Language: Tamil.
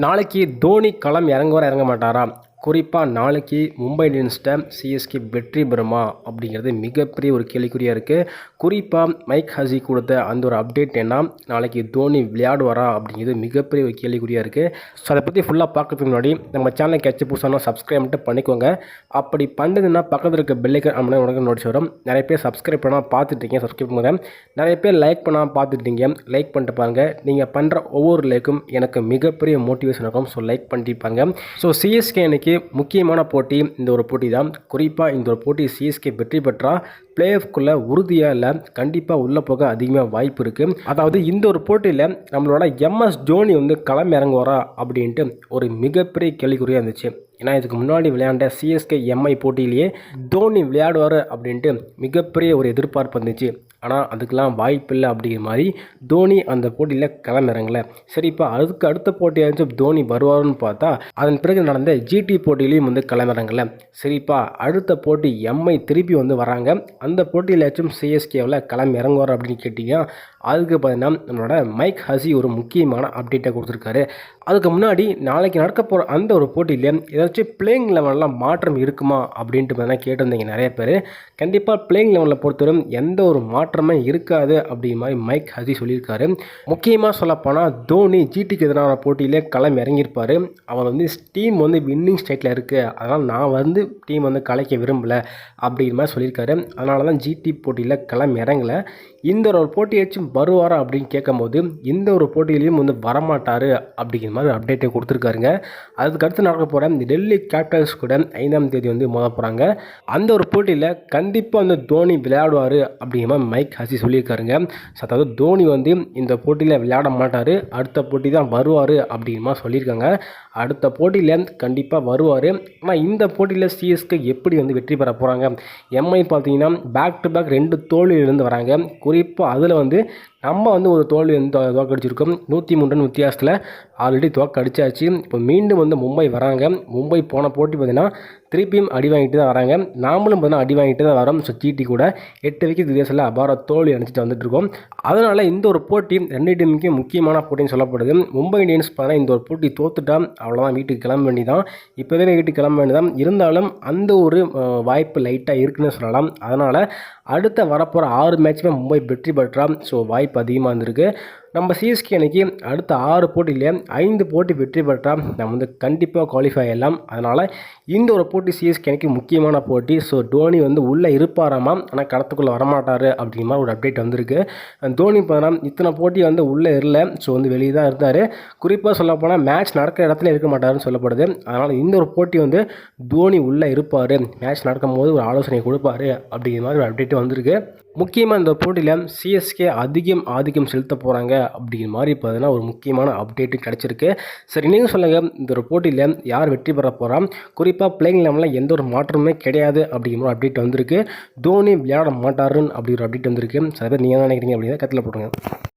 நாளைக்கு தோனி களம் இறங்குவாரா இறங்க மாட்டாரா? குறிப்பாக நாளைக்கு மும்பை இந்தியன்ஸ்கிட்ட சிஎஸ்கே வெற்றி பெறுமா அப்படிங்கிறது மிகப்பெரிய ஒரு கேள்விக்குறியாக இருக்குது. குறிப்பாக மைக் ஹசி கொடுத்த அந்த ஒரு அப்டேட் என்ன, நாளைக்கு தோனி விளையாடுவாரா அப்படிங்கிறது மிகப்பெரிய ஒரு கேள்விக்குறியாக இருக்குது. ஸோ அதை பற்றி ஃபுல்லாக பார்க்கறதுக்கு முன்னாடி நம்ம சேனலை கேட்ச புதுசாக சப்ஸ்கிரைப் மட்டும் பண்ணிக்கோங்க. அப்படி பண்ணுதுன்னா பக்கத்தில் இருக்க பெல்லைக்கன் அப்படின்னா உனக்கு நோட்டிஸ் வரும். நிறைய பேர் சப்ஸ்கிரைப் பண்ணால் பார்த்துட்டீங்க, சப்ஸ்கிரைப் பண்ணுங்கள். நிறைய பேர் லைக் பண்ணால் பார்த்துட்டீங்க, லைக் பண்ணிட்டு பாருங்கள். நீங்கள் பண்ணுற ஒவ்வொரு லைக்கும் எனக்கு மிகப்பெரிய மோட்டிவேஷன் இருக்கும். ஸோ லைக் பண்ணிப்பாங்க. ஸோ சிஎஸ்கே அன்னைக்கு முக்கியமான போட்டி இந்த ஒரு போட்டி தான். குறிப்பாக இந்த ஒரு போட்டி சிஎஸ்கே வெற்றி பெற்றா பிளே ஆஃப்குள்ளே உறுதியாக இல்லை, கண்டிப்பாக உள்ளே போக அதிகமாக வாய்ப்பு இருக்குது. அதாவது இந்த ஒரு போட்டியில் நம்மளோட எம்எஸ் தோனி களம் இறங்குவாரா அப்படின்ட்டு ஒரு மிகப்பெரிய கேள்விக்குறியாக இருந்துச்சு. ஏன்னா இதுக்கு முன்னாடி விளையாண்ட சிஎஸ்கே எம்ஐ போட்டியிலேயே தோனி விளையாடுவார் அப்படின்ட்டு மிகப்பெரிய ஒரு எதிர்பார்ப்பு இருந்துச்சு. ஆனால் அதுக்கெலாம் வாய்ப்பு இல்லை அப்படிங்கிற மாதிரி தோனி அந்த போட்டியில் களமிறங்கலை. சரி, இப்போ அதுக்கு அடுத்த போட்டியாச்சும் தோனி வருவார்னு பார்த்தா அதன் பிறகு நடந்த ஜிடி போட்டியிலையும் களமிறங்கலை. சரிப்பா, அடுத்த போட்டி எம்ஐ திருப்பி வராங்க. அந்த போட்டியிலாச்சும் சிஎஸ்கேவில் களம் இறங்குவார் அப்படின்னு கேட்டிங்க. அதுக்கு பார்த்தீங்கன்னா நம்மளோட மைக் ஹசி ஒரு முக்கியமான அப்டேட்டை கொடுத்துருக்காரு. அதுக்கு முன்னாடி நாளைக்கு நடக்க போகிற அந்த ஒரு போட்டியில் ஏதாச்சும் பிளேயிங் லெவலில் மாற்றம் இருக்குமா அப்படின்ட்டு பார்த்தீங்கன்னா கேட்டிருந்தீங்க நிறைய பேர். கண்டிப்பாக பிளேயிங் லெவலில் பொறுத்தவரை எந்த ஒரு மாற்றமே இருக்காது அப்படிங்கிற மாதிரி மைக் ஹசி சொல்லியிருக்காரு. முக்கியமாக சொல்லப்போனால் தோனி ஜிடிக்கு எதிரான போட்டியிலே களம் இறங்கியிருப்பார். அவர் டீம் வின்னிங் ஸ்டேட்டில் இருக்குது, அதனால் நான் டீம் கலைக்க விரும்பலை அப்படிங்கிற மாதிரி சொல்லியிருக்காரு. அதனால தான் ஜிடி போட்டியில் களம் இறங்கலை. இந்த ஒரு போட்டியாச்சும் வருவாரா அப்படின்னு கேட்கும்போது இந்த ஒரு போட்டியிலையும் வரமாட்டார் அப்படிங்கிற மாதிரி அப்டேட்டை கொடுத்துருக்காருங்க. அதுக்கடுத்து நடக்க போகிற இந்த டெல்லி கேபிட்டல்ஸ் கூட 5ஆம் தேதி மோத போகிறாங்க. அந்த ஒரு போட்டியில் கண்டிப்பாக தோனி விளையாடுவார் அப்படிங்கிற மாதிரி மைக் ஹசி சொல்லியிருக்காருங்க. அதாவது தோனி இந்த போட்டியில் விளையாட மாட்டார், அடுத்த போட்டி தான் வருவார் அப்படிங்கிற மாதிரி சொல்லியிருக்காங்க. அடுத்த போட்டியில் கண்டிப்பாக வருவார். ஆனால் இந்த போட்டியில் சிஎஸ்கே எப்படி வெற்றி பெற போகிறாங்க? எம்ஐ பார்த்தீங்கன்னா பேக் டு பேக் 2 தோல்வியிலிருந்து வராங்க. குறிப்பாக அதில் நம்ம ஒரு தோல்வி தோக்கடிச்சிருக்கோம். 103 ரன் வித்தியாசத்தில் ஆல்ரெடி தோக்கடிச்சாச்சு. இப்போ மீண்டும் மும்பை வராங்க. மும்பை போன போட்டி பார்த்திங்கன்னா திருப்பியும் அடி வாங்கிட்டு தான் வராங்க. நாமளும் பார்த்தீங்கன்னா அடி வாங்கிட்டு தான் வரோம். ஸோ ஜிடி கூட 8 விக்கெட் வித்தியாசத்தில் அபார தோல்வி அடிச்சுட்டு வந்துட்டுருக்கோம். அதனால் இந்த ஒரு போட்டி 2 டீமுக்கும் முக்கியமான போட்டின்னு சொல்லப்படுது. மும்பை இந்தியன்ஸ் பார்த்தீங்கன்னா இந்த ஒரு போட்டி தோத்துட்டா அவ்வளோதான், வீட்டுக்கு கிளம்ப வேண்டி தான். இப்போவே வீட்டுக்கு கிளம்ப வேண்டி தான். இருந்தாலும் அந்த ஒரு வாய்ப்பு லைட்டாக இருக்குன்னு சொல்லலாம். அதனால் அடுத்த வரப்போகிற 6 மேட்சுமே மும்பை வெற்றி பெற்றால் ஸோ வாய்ப்பு அதிகமாக இருந்திருக்கு. நம்ம சிஎஸ்கே அன்னைக்கு அடுத்த 6 போட்டியிலே 5 போட்டி வெற்றி பெற்றால் நம்ம கண்டிப்பாக குவாலிஃபை ஆகலாம். அதனால் இந்த ஒரு போட்டி சிஎஸ்கே அன்னைக்கு முக்கியமான போட்டி. ஸோ தோனி உள்ளே இருப்பாராமா, ஆனால் களத்துக்குள்ளே வரமாட்டார் அப்படிங்கிற மாதிரி ஒரு அப்டேட் வந்திருக்கு. தோனி பார்த்தீங்கன்னா இத்தனை போட்டி உள்ளே இல்லை, ஸோ வெளியே தான் இருந்தார். குறிப்பாக சொல்லப்போனால் மேட்ச் நடக்கிற இடத்துல இருக்க மாட்டாருன்னு சொல்லப்படுது. அதனால் இந்த ஒரு போட்டி தோனி உள்ளே இருப்பார், மேட்ச் நடக்கும் போது ஒரு ஆலோசனை கொடுப்பாரு அப்படிங்கிற மாதிரி ஒரு அப்டேட் வந்திருக்கு. முக்கியமாக இந்த போட்டியில் சிஎஸ்கே ஆதிக்கம் செலுத்த போகிறாங்க அப்படிங்கிற மாதிரி பார்த்தீங்கன்னா ஒரு முக்கியமான அப்டேட்டு கிடச்சிருக்கு. சரி, நீங்கள் சொல்லுங்கள், இந்த ஒரு போட்டியில் யார் வெற்றி பெற போகிறா? குறிப்பாக பிளேயிங் லெவலில் எந்த ஒரு மாற்றமே கிடையாது அப்படிங்கிற ஒரு அப்டேட் வந்திருக்கு. தோனி விளையாட மாட்டாருன்னு அப்படி ஒரு அப்டேட் வந்திருக்கு. சில பேர் நீங்கள் என்ன நினைக்கிறீங்க அப்படின்னா கருத்தில் போட்டுருங்க.